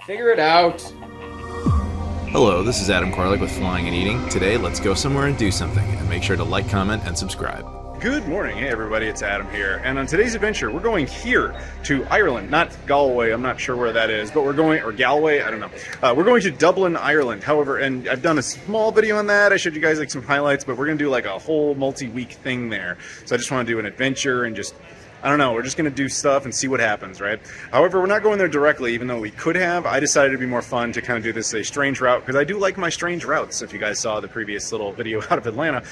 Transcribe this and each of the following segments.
Figure it out. Hello, this is Adam Koralik with Flying and Eating. Today, let's go somewhere and do something, and make sure to like, comment, and subscribe. Good morning. Hey everybody, it's Adam here. And on today's adventure, we're going here to Ireland, not Galway, I'm not sure where that is, but we're going, or Galway, I don't know. We're going to Dublin, Ireland. However, and I've done a small video on that, I showed you guys like some highlights, but we're going to do like a whole multi-week thing there. So I just want to do an adventure and just, I don't know, we're just going to do stuff and see what happens, right? However, we're not going there directly, even though we could have. I decided it'd be more fun to kind of do this a strange route, because I do like my strange routes, if you guys saw the previous little video out of Atlanta.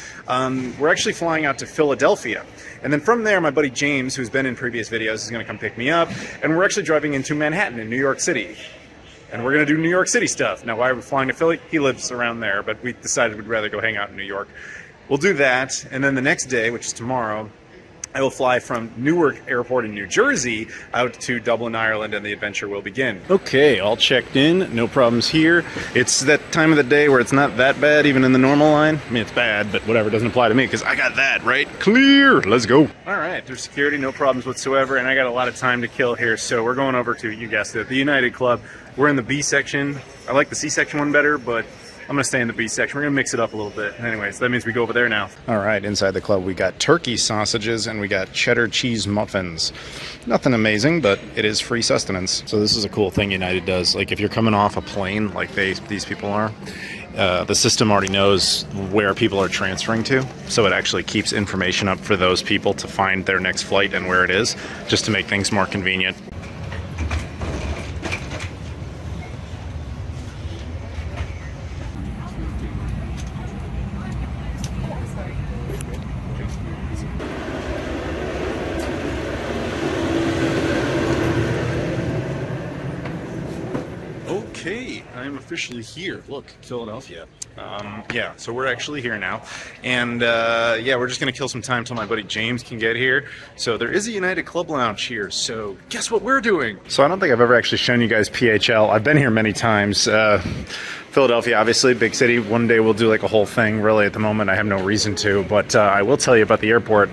We're actually flying out to Philadelphia. And then from there, my buddy James, who's been in previous videos, is going to come pick me up. And we're actually driving into Manhattan in New York City. And we're going to do New York City stuff. Now, why are we flying to Philly? He lives around there, but we decided we'd rather go hang out in New York. We'll do that, and then the next day, which is tomorrow, I will fly from Newark Airport in New Jersey out to Dublin, Ireland, and the adventure will begin. Okay, all checked in, no problems here. It's that time of the day where it's not that bad, even in the normal line. I mean, it's bad, but whatever, doesn't apply to me, because I got that, right? Clear! Let's go! Alright, there's security, no problems whatsoever, and I got a lot of time to kill here, so we're going over to, you guessed it, the United Club. We're in the B section. I like the C section one better, but I'm going to stay in the B section. We're going to mix it up a little bit. Anyways, that means we go over there now. All right, inside the club we got turkey sausages and we got cheddar cheese muffins. Nothing amazing, but it is free sustenance. So this is a cool thing United does. Like if you're coming off a plane like these people are, the system already knows where people are transferring to. So it actually keeps information up for those people to find their next flight and where it is, just to make things more convenient. Okay, I'm officially here. Look, Philadelphia. Yeah, so we're actually here now. And yeah, we're just going to kill some time till my buddy James can get here. So there is a United Club Lounge here, so guess what we're doing? So I don't think I've ever actually shown you guys PHL. I've been here many times. Philadelphia, obviously, big city. One day we'll do like a whole thing. Really, at the moment, I have no reason to. But I will tell you about the airport.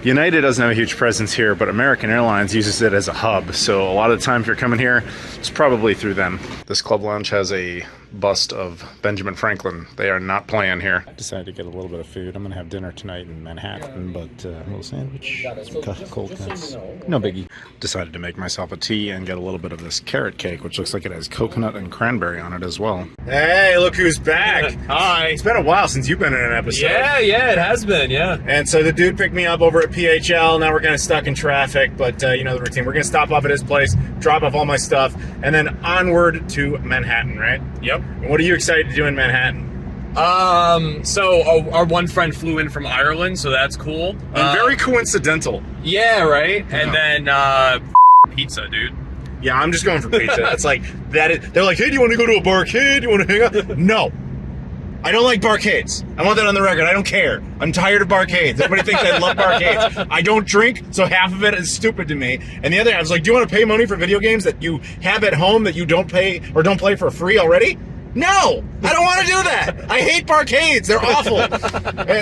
United doesn't have a huge presence here, but American Airlines uses it as a hub. So a lot of the time if you're coming here, it's probably through them. This club lounge has a bust of Benjamin Franklin. They are not playing here. I decided to get a little bit of food. I'm going to have dinner tonight in Manhattan, but a little sandwich, some cold cuts. No biggie. Decided to make myself a tea and get a little bit of this carrot cake, which looks like it has coconut and cranberry on it as well. Hey, look who's back. Hi. It's been a while since you've been in an episode. Yeah, it has been, yeah. And so the dude picked me up over at PHL. Now we're kind of stuck in traffic, but you know the routine. We're going to stop off at his place, drop off all my stuff, and then onward to Manhattan, right? Yep. And what are you excited to do in Manhattan? So our one friend flew in from Ireland, so that's cool. And very coincidental. Yeah, right? And then, pizza, dude. Yeah, I'm just going for pizza. It's like, they're like, hey, do you want to go to a barcade? Do you want to hang out? No. I don't like barcades. I want that on the record. I don't care. I'm tired of barcades. Everybody thinks I love barcades. I don't drink, so half of it is stupid to me. And the other half is like, do you want to pay money for video games that you have at home that you don't pay or don't play for free already? No! I don't want to do that! I hate barcades! They're awful!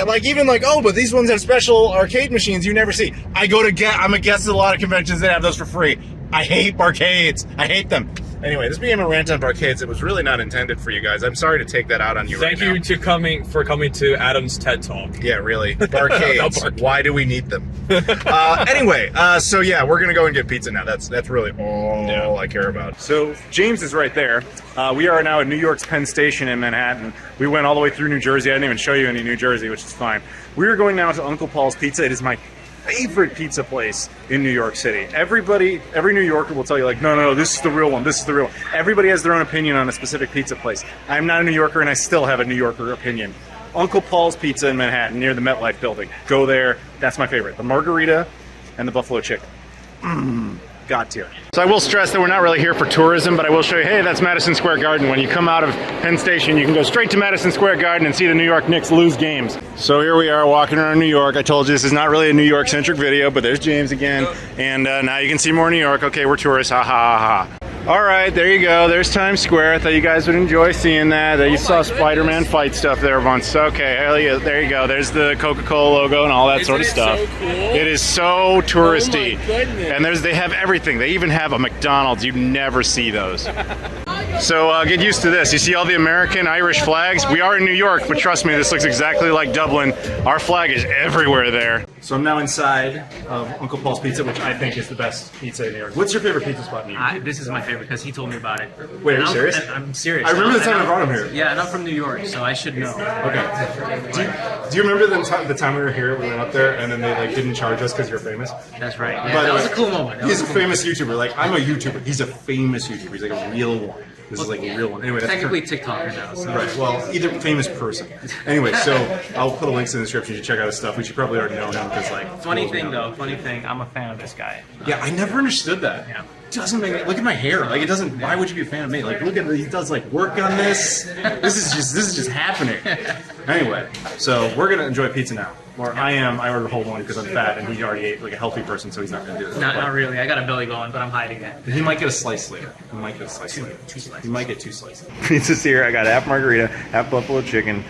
Like, even like, oh, but these ones have special arcade machines you never see. I'm a guest at a lot of conventions that have those for free. I hate barcades. I hate them. Anyway, this became a rant on barcades. It was really not intended for you guys. I'm sorry to take that out on you right now. Thank you for coming to Adam's TED Talk. Yeah, really. Barcades. Why do we need them? Anyway, so yeah, we're going to go and get pizza now. That's really all I care about. So James is right there. We are now at New York's Penn Station in Manhattan. We went all the way through New Jersey. I didn't even show you any New Jersey, which is fine. We are going now to Uncle Paul's Pizza. It is my favorite pizza place in New York City. Every New Yorker will tell you like, no, this is the real one, this is the real one. Everybody has their own opinion on a specific pizza place. I'm not a New Yorker and I still have a New Yorker opinion. Uncle Paul's Pizza in Manhattan near the MetLife building. Go there, that's my favorite. The margarita and the buffalo chicken. God tier. So I will stress that we're not really here for tourism, but I will show you, hey, that's Madison Square Garden. When you come out of Penn Station, you can go straight to Madison Square Garden and see the New York Knicks lose games. So here we are walking around New York. I told you this is not really a New York-centric video, but there's James again. And now you can see more New York. Okay, we're tourists, ha ha ha ha. All right, there you go. There's Times Square. I thought you guys would enjoy seeing that. You saw Spider-Man fight stuff there once. Okay, there you go. There's the Coca-Cola logo and all that sort of stuff. So cool? It is so touristy. Oh my goodness. And they have everything. They even have a McDonald's. You never see those. So get used to this. You see all the American, Irish flags? We are in New York, but trust me, this looks exactly like Dublin. Our flag is everywhere there. So I'm now inside of Uncle Paul's Pizza, which I think is the best pizza in New York. What's your favorite pizza spot in New York? This is my favorite because he told me about it. Wait, are you serious? I'm serious. I remember the time I brought him here. Yeah, and I'm from New York, so I should know. Okay. Do you remember the time we were here, we went up there, and then they like didn't charge us because you're famous? That's right. Yeah, But that was a cool moment. He's a famous YouTuber. Like, I'm a YouTuber. He's a famous YouTuber. He's like a real one. This is like a real one. Anyway, that's Technically TikToker now. So. right. Well, either famous person. Anyway, so I'll put a link in the description. You should check out his stuff. We should probably already know him because, like, Funny thing, I'm a fan of this guy. yeah, I never understood that. Yeah. Doesn't make look at my hair. Like, it doesn't. Why would you be a fan of me? Like, look at he does like work on this. This is just happening. Anyway, so we're gonna enjoy pizza now. Or I am. I ordered a whole one because I'm fat, and he already ate like a healthy person, so he's not gonna do it. Not really. I got a belly going, but I'm hiding it. He might get a slice later. He might get a slice later. Two slices. He might get 2 slices. Pizza's here. I got half margarita, half buffalo chicken.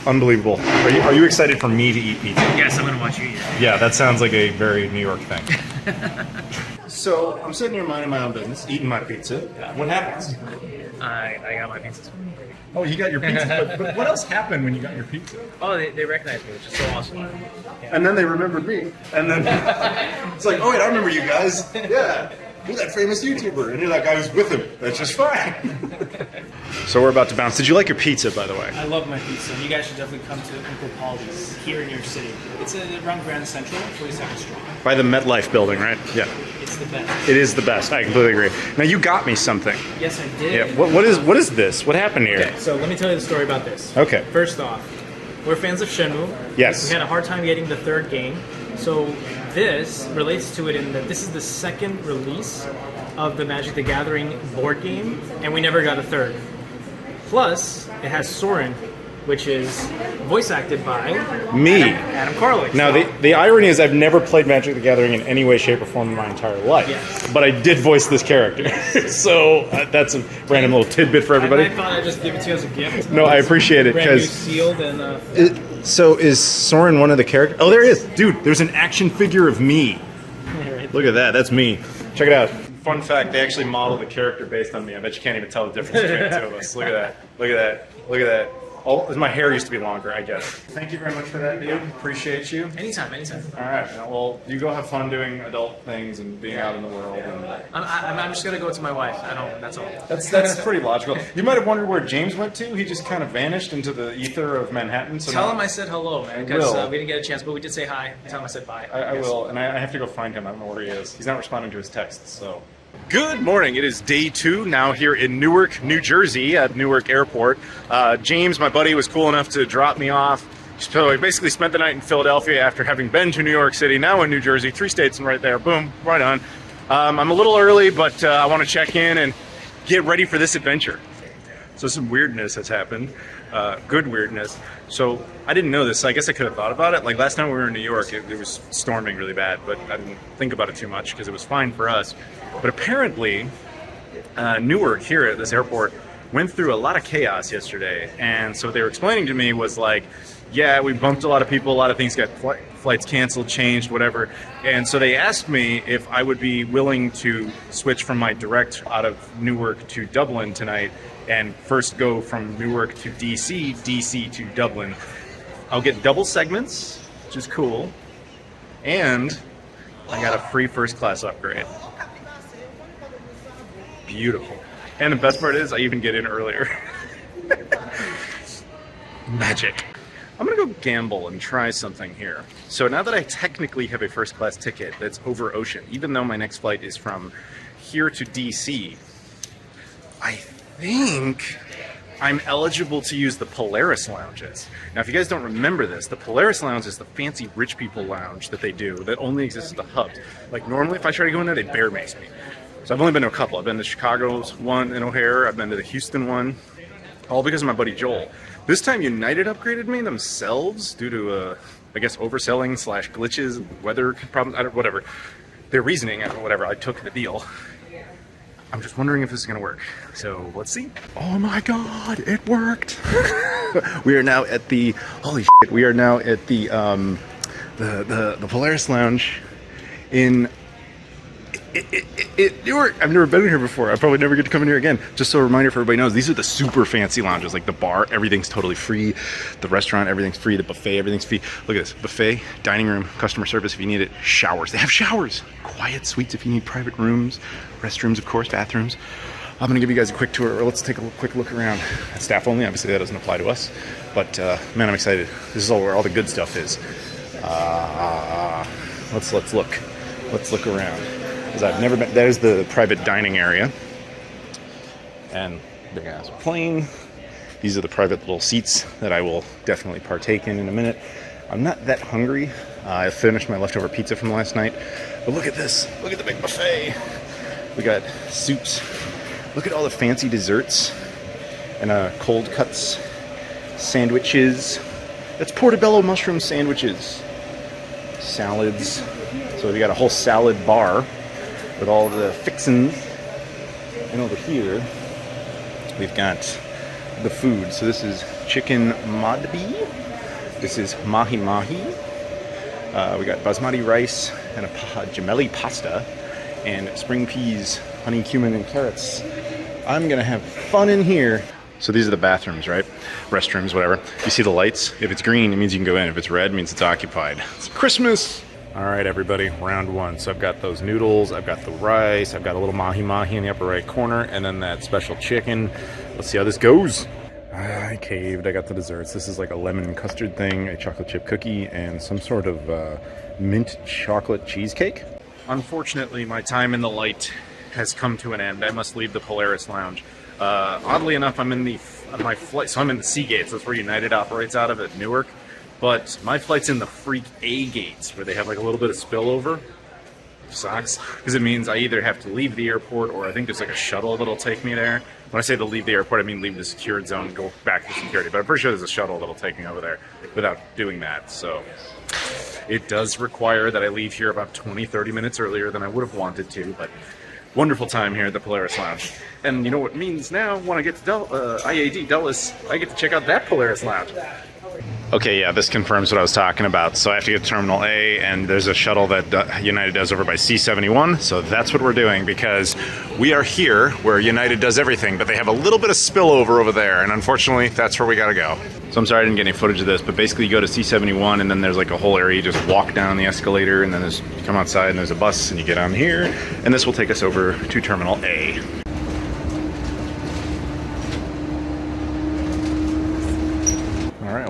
Unbelievable. Are you excited for me to eat pizza? Yes, I'm gonna watch you eat it. Yeah, that sounds like a very New York thing. So I'm sitting here minding my own business, eating my pizza. What happens? I got my pizza. Oh, you got your pizza. But what else happened when you got your pizza? Oh, they recognized me, which is so awesome. Yeah. And then they remembered me. And then it's like, oh wait, I remember you guys. Yeah. You're that famous YouTuber. And you're that guy who's with him. That's just fine. So we're about to bounce. Did you like your pizza, by the way? I love my pizza. You guys should definitely come to Uncle Paul's here in New York City. It's around Grand Central, 42nd Street. By the MetLife building, right? Yeah. It's the best. It is the best. I completely agree. Now you got me something. Yes, I did. Yeah. What is this? What happened here? Okay, so let me tell you the story about this. Okay. First off, we're fans of Shenmue. Yes. We had a hard time getting the third game. So this relates to it in that this is the second release of the Magic the Gathering board game, and we never got a third. Plus, it has Soren, which is voice acted by Me. Adam Koralik. Now, the irony is I've never played Magic the Gathering in any way, shape, or form in my entire life. Yeah. But I did voice this character. So that's a random little tidbit for everybody. I thought I'd just give it to you as a gift. No, I appreciate it. Brand new Because sealed and so is Soren one of the characters? Oh, there he is. Dude, there's an action figure of me. Look at that. That's me. Check it out. Fun fact, they actually modeled the character based on me. I bet you can't even tell the difference between the two of us. Look at that. Look at that. Look at that. Oh, my hair used to be longer, I guess. Thank you very much for that, dude. Appreciate you. Anytime. All right. Well, you go have fun doing adult things and being out in the world. And I'm just gonna go to my wife. That's all. that's pretty logical. You might have wondered where James went to. He just kind of vanished into the ether of Manhattan. So Tell now- him I said hello, man, because we didn't get a chance, but we did say hi. Tell him I said bye. I will, and I have to go find him. I don't know where he is. He's not responding to his texts, so. Good morning. It is day 2 now here in Newark, New Jersey at Newark Airport. James, my buddy, was cool enough to drop me off. So I basically spent the night in Philadelphia after having been to New York City, now in New Jersey, 3 states and right there. Boom, right on. I'm a little early, but I want to check in and get ready for this adventure. So some weirdness has happened, good weirdness. So I didn't know this, so I guess I could have thought about it. Like last time we were in New York, it was storming really bad, but I didn't think about it too much because it was fine for us. But apparently, Newark here at this airport went through a lot of chaos yesterday. And so what they were explaining to me was like, yeah, we bumped a lot of people, a lot of things got flights canceled, changed, whatever. And so they asked me if I would be willing to switch from my direct out of Newark to Dublin tonight and first go from Newark to DC, DC to Dublin. I'll get double segments, which is cool. And I got a free first class upgrade. Beautiful. And the best part is I even get in earlier. Magic. I'm gonna go gamble and try something here. So now that I technically have a first class ticket that's over ocean, even though my next flight is from here to DC, I think I'm eligible to use the Polaris Lounges. Now, if you guys don't remember this, the Polaris Lounge is the fancy rich people lounge that they do that only exists at the hubs. Like normally if I try to go in there, they bear mace me. So I've only been to a couple. I've been to Chicago's one in O'Hare. I've been to the Houston one, all because of my buddy Joel. This time United upgraded me themselves due to, I guess, overselling / glitches, weather problems, whatever. Their reasoning, whatever, I took the deal. I'm just wondering if this is gonna work. So let's see. Oh my God, it worked. We are now at the, holy shit, we are now at the Polaris Lounge in Newark. I've never been here before. I probably never get to come in here again. Just so a reminder for everybody knows, these are the super fancy lounges. Like the bar, everything's totally free. The restaurant, everything's free. The buffet, everything's free. Look at this. Buffet, dining room, customer service if you need it. Showers. They have showers. Quiet suites if you need private rooms. Restrooms, of course, bathrooms. I'm going to give you guys a quick tour, or let's take a quick look around. Staff only, obviously that doesn't apply to us. But, man, I'm excited. This is all where all the good stuff is. Let's look. Let's look around. Because I've never been, there's the private dining area. And big ass plane. These are the private little seats that I will definitely partake in a minute. I'm not that hungry. I finished my leftover pizza from last night. But look at this. Look at the big buffet. We got soups. Look at all the fancy desserts and cold cuts, sandwiches. That's portobello mushroom sandwiches. Salads. So we got a whole salad bar with all the fixins. And over here, we've got the food. So this is chicken madbi. This is mahi mahi. We got basmati rice and a gemelli pasta and spring peas, honey, cumin, and carrots. I'm gonna have fun in here. So these are the bathrooms, right? Restrooms, whatever. You see the lights? If it's green, it means you can go in. If it's red, it means it's occupied. It's Christmas! All right, everybody, round one. So I've got those noodles, I've got the rice, I've got a little mahi-mahi in the upper right corner, and then that special chicken. Let's see how this goes. I caved, I got the desserts. This is like a lemon custard thing, a chocolate chip cookie, and some sort of mint chocolate cheesecake. Unfortunately, my time in the light has come to an end. I must leave the Polaris Lounge. Oddly enough, I'm in my flight, so I'm in the C gates. That's where United operates out of at Newark. But my flight's in the freak A gates, where they have like a little bit of spillover. Sucks, because it means I either have to leave the airport, or I think there's like a shuttle that'll take me there. When I say to leave the airport, I mean leave the secured zone and go back to security. But I'm pretty sure there's a shuttle that'll take me over there without doing that. So it does require that I leave here about 20-30 minutes earlier than I would have wanted to. But wonderful time here at the Polaris Lounge. And you know what it means now? When I get to IAD Dulles, I get to check out that Polaris Lounge. Okay, yeah, this confirms what I was talking about. So I have to get to Terminal A, and there's a shuttle that United does over by C71. So that's what we're doing, because we are here where United does everything, but they have a little bit of spillover over there, and unfortunately, that's where we gotta go. So I'm sorry I didn't get any footage of this, but basically you go to C71, and then there's like a whole area. You just walk down the escalator, and then you come outside, and there's a bus, and you get on here, and this will take us over to Terminal A.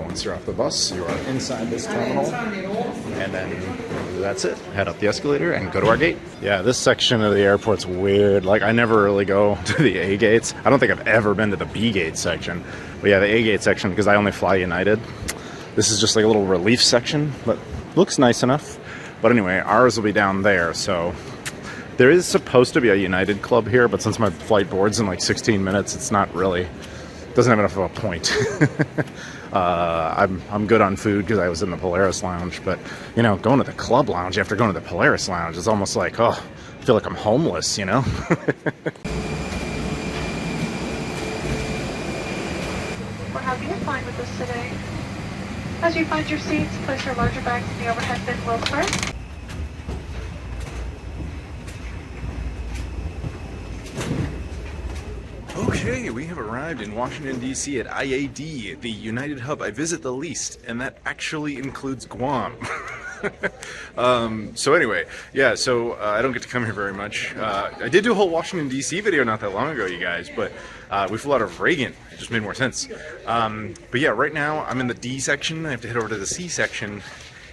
Once you're off the bus, you are inside this terminal, and then that's it. Head up the escalator and go to our gate. Yeah, this section of the airport's weird. Like, I never really go to the A gates. I don't think I've ever been to the B gate section. But yeah, the A gate section, because I only fly United. This is just like a little relief section, but looks nice enough. But anyway, ours will be down there, so there is supposed to be a United club here, but since my flight boards in like 16 minutes, it's not really, doesn't have enough of a point. I'm good on food because I was in the Polaris Lounge, but you know, going to the club lounge after going to the Polaris Lounge is almost like, oh, I feel like I'm homeless, you know? We're happy to fly with us today. As you find your seats, place your larger bags in the overhead bin will first. Okay, we have arrived in Washington, D.C. at IAD, the United hub I visit the least, and that actually includes Guam. So anyway, yeah, so I don't get to come here very much. I did do a whole Washington, D.C. video not that long ago, you guys, but we flew out of Reagan. It just made more sense. But yeah, right now I'm in the D section. I have to head over to the C section,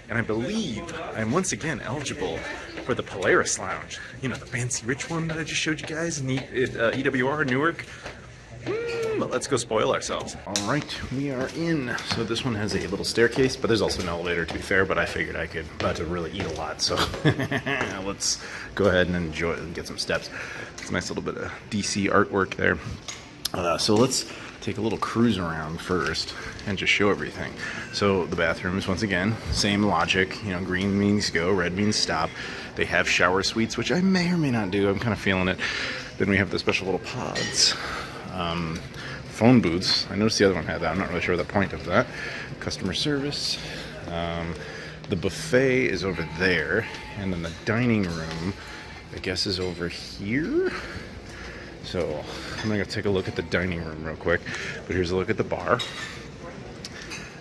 and I believe I'm once again eligible for the Polaris Lounge. You know, the fancy rich one that I just showed you guys in EWR Newark. But let's go spoil ourselves. All right, we are in. So this one has a little staircase, but there's also an elevator, to be fair, but I figured I could about to really eat a lot, so let's go ahead and enjoy it and get some steps. It's a nice little bit of DC artwork there. So let's take a little cruise around first and just show everything. So the bathrooms, once again, same logic. You know, green means go, red means stop. They have shower suites, which I may or may not do. I'm kind of feeling it. Then we have the special little pods. Phone booths. I noticed the other one had that. I'm not really sure the point of that. Customer service. The buffet is over there, and then the dining room I guess, is over here. So I'm gonna take a look at the dining room real quick. But here's a look at the bar.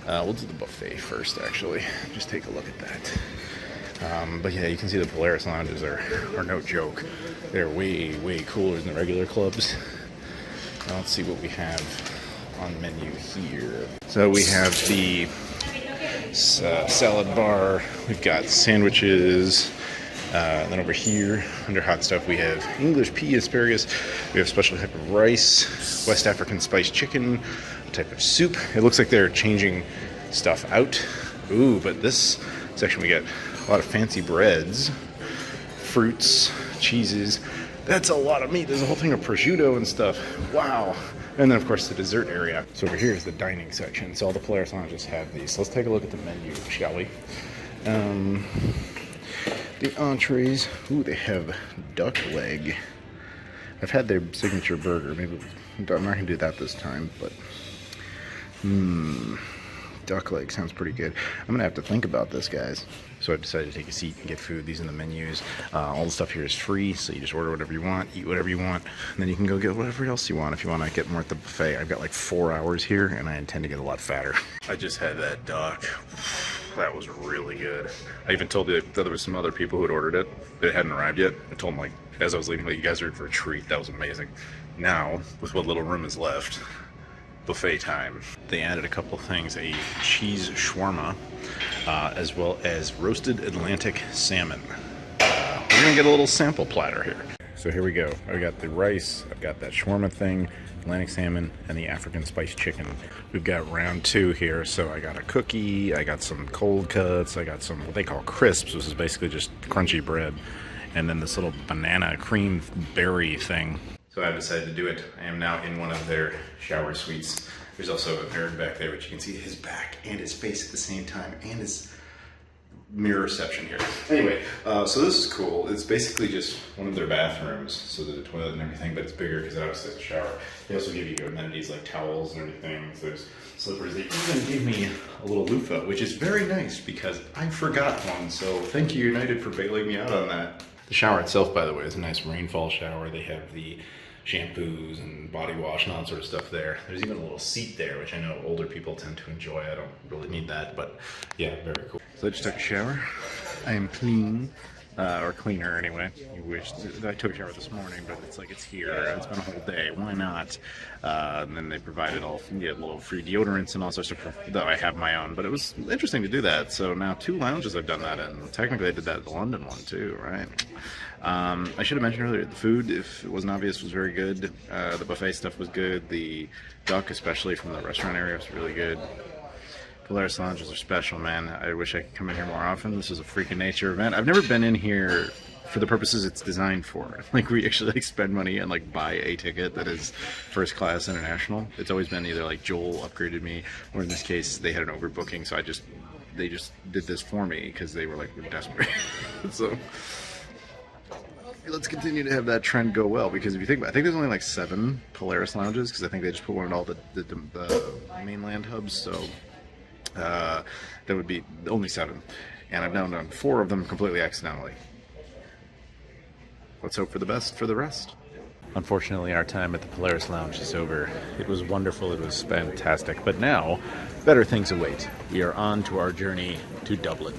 We'll do the buffet first, actually. Just take a look at that. But yeah, you can see the Polaris Lounges are no joke. They're way, way cooler than the regular clubs. Now let's see what we have on menu here. So we have the salad bar. We've got sandwiches. Then over here, under hot stuff, we have English pea asparagus. We have a special type of rice, West African spiced chicken, a type of soup. It looks like they're changing stuff out. Ooh, but this section we get a lot of fancy breads, fruits, cheeses. That's a lot of meat. There's a whole thing of prosciutto and stuff. Wow. And then, of course, the dessert area. So over here is the dining section. So all the Polaris Lounges have these. So let's take a look at the menu, shall we? The entrees. Ooh, they have duck leg. I've had their signature burger. Maybe I'm not going to do that this time, but duck leg sounds pretty good. I'm going to have to think about this, guys. So I decided to take a seat and get food. These are the menus. All the stuff here is free, so you just order whatever you want, eat whatever you want, and then you can go get whatever else you want if you want to get more at the buffet. I've got like 4 hours here, and I intend to get a lot fatter. I just had that duck. That was really good. I even told you that there was some other people who had ordered it. It hadn't arrived yet. I told them, like, as I was leaving, like, you guys are in for a treat. That was amazing. Now, with what little room is left, buffet time. They added a couple things, a cheese shawarma, as well as roasted Atlantic salmon. We're gonna get a little sample platter here. So here we go. I got the rice, I've got that shawarma thing, Atlantic salmon, and the African spiced chicken. We've got round 2 here, so I got a cookie, I got some cold cuts, I got some what they call crisps, which is basically just crunchy bread, and then this little banana cream berry thing. So I decided to do it. I am now in one of their shower suites. There's also a nerd back there, which you can see his back and his face at the same time, and his mirror reception here. Anyway, so this is cool. It's basically just one of their bathrooms, so there's a toilet and everything, but it's bigger because it obviously has a shower. They also give you amenities like towels and everything. So there's slippers. They even gave me a little loofah, which is very nice because I forgot one. So thank you, United, for bailing me out on that. The shower itself, by the way, is a nice rainfall shower. They have the shampoos and body wash and all that sort of stuff there. There's even a little seat there, which I know older people tend to enjoy. I don't really need that, but yeah, very cool. So I just took a shower. I am clean, or cleaner anyway. You wish. I took a shower this morning, but it's like it's here. It's been a whole day. Why not? And then they provided little free deodorants and all sorts of stuff, though I have my own. But it was interesting to do that. So now 2 lounges I've done that in. Technically I did that at the London one too, right? I should have mentioned earlier, the food, if it wasn't obvious, was very good. The buffet stuff was good. The duck, especially from the restaurant area, was really good. Polaris Lounges are special, man. I wish I could come in here more often. This is a freak of nature event. I've never been in here for the purposes it's designed for. Like, we actually like spend money and like buy a ticket that is first class international. It's always been either like Joel upgraded me, or in this case they had an overbooking, so they just did this for me because they were like, we're desperate. So let's continue to have that trend go well, because if you think about it, I think there's only like 7 Polaris Lounges, because I think they just put one in all the mainland hubs, so that would be only 7, and I've now done 4 of them completely accidentally. Let's hope for the best for the rest. Unfortunately, our time at the Polaris Lounge is over. It was wonderful, it was fantastic, but now better things await. We are on to our journey to Dublin.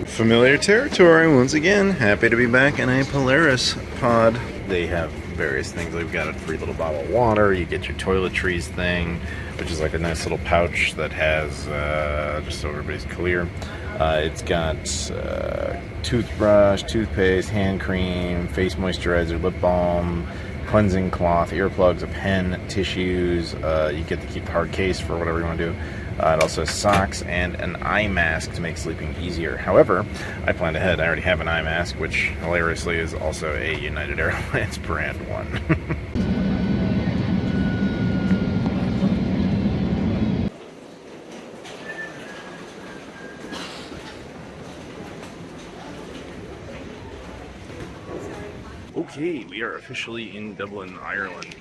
Familiar territory once again. Happy to be back in a Polaris pod. They have various things. We've got a free little bottle of water. You get your toiletries thing, which is like a nice little pouch that has, just so everybody's clear, it's got toothbrush, toothpaste, hand cream, face moisturizer, lip balm, cleansing cloth, earplugs, a pen, tissues. You get to keep the hard case for whatever you want to do. It also has socks and an eye mask to make sleeping easier. However, I planned ahead. I already have an eye mask, which hilariously is also a United Airlines brand one. Okay, we are officially in Dublin, Ireland.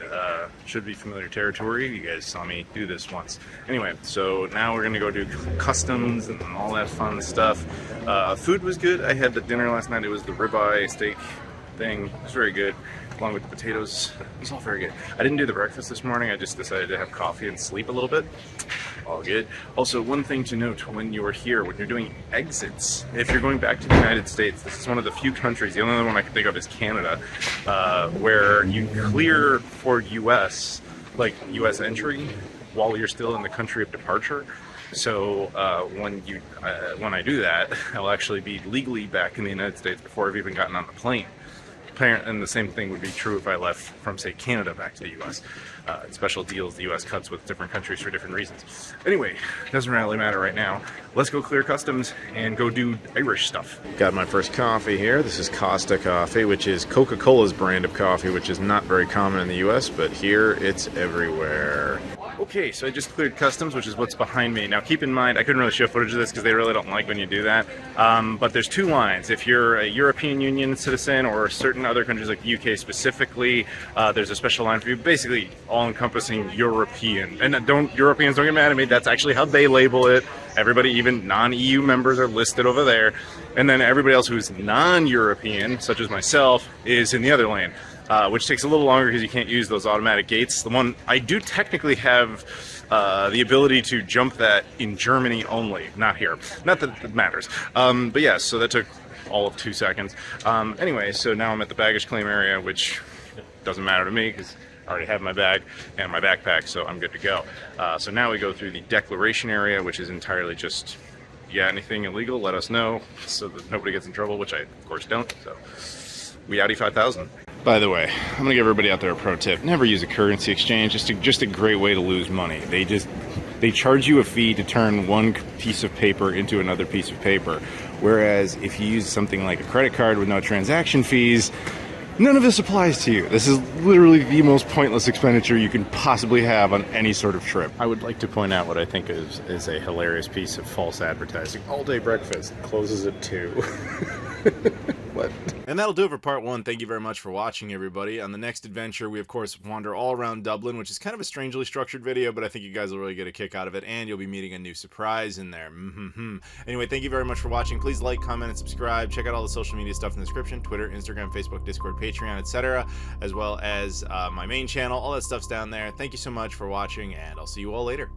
Should be familiar territory. You guys saw me do this once. Anyway, so now we're gonna go do customs and all that fun stuff. Food was good. I had the dinner last night. It was the ribeye steak thing. It was very good, along with the potatoes. It was all very good. I didn't do the breakfast this morning. I just decided to have coffee and sleep a little bit. All good. Also, one thing to note when you are here, when you're doing exits, if you're going back to the United States, this is one of the few countries, the only other one I can think of is Canada, where you clear for US, like US entry, while you're still in the country of departure. So when I do that, I'll actually be legally back in the United States before I've even gotten on the plane. And the same thing would be true if I left from, say, Canada back to the US. Special deals the US cuts with different countries for different reasons. Anyway, doesn't really matter right now. Let's go clear customs and go do Irish stuff. Got my first coffee here. This is Costa Coffee, which is Coca-Cola's brand of coffee, which is not very common in the US, but here it's everywhere. Okay, so I just cleared customs, which is what's behind me. Now keep in mind, I couldn't really show footage of this because they really don't like when you do that. But there's two lines. If you're a European Union citizen or certain other countries like the UK specifically, there's a special line for you, basically all-encompassing European. And Europeans don't get mad at me, that's actually how they label it. Everybody, even non-EU members, are listed over there. And then everybody else who's non-European, such as myself, is in the other lane. Which takes a little longer because you can't use those automatic gates. The one I do technically have the ability to jump that in Germany only, not here. Not that it matters. But yeah, so that took all of 2 seconds. Anyway, so now I'm at the baggage claim area, which doesn't matter to me because I already have my bag and my backpack, so I'm good to go. So now we go through the declaration area, which is entirely just, yeah, anything illegal, let us know so that nobody gets in trouble, which I, of course, don't. So we Audi 5000. By the way, I'm gonna give everybody out there a pro tip. Never use a currency exchange. Just a great way to lose money. They charge you a fee to turn one piece of paper into another piece of paper. Whereas if you use something like a credit card with no transaction fees, none of this applies to you. This is literally the most pointless expenditure you can possibly have on any sort of trip. I would like to point out what I think is a hilarious piece of false advertising. All-day breakfast closes at 2. What? And that'll do it for part 1. Thank you very much for watching, everybody. On the next adventure, we of course wander all around Dublin, which is kind of a strangely structured video, but I think you guys will really get a kick out of it, and you'll be meeting a new surprise in there. Anyway, thank you very much for watching. Please like, comment, and subscribe. Check out all the social media stuff in the description: Twitter, Instagram, Facebook, Discord, Patreon, etc., as well as my main channel. All that stuff's down there. Thank you so much for watching, and I'll see you all later.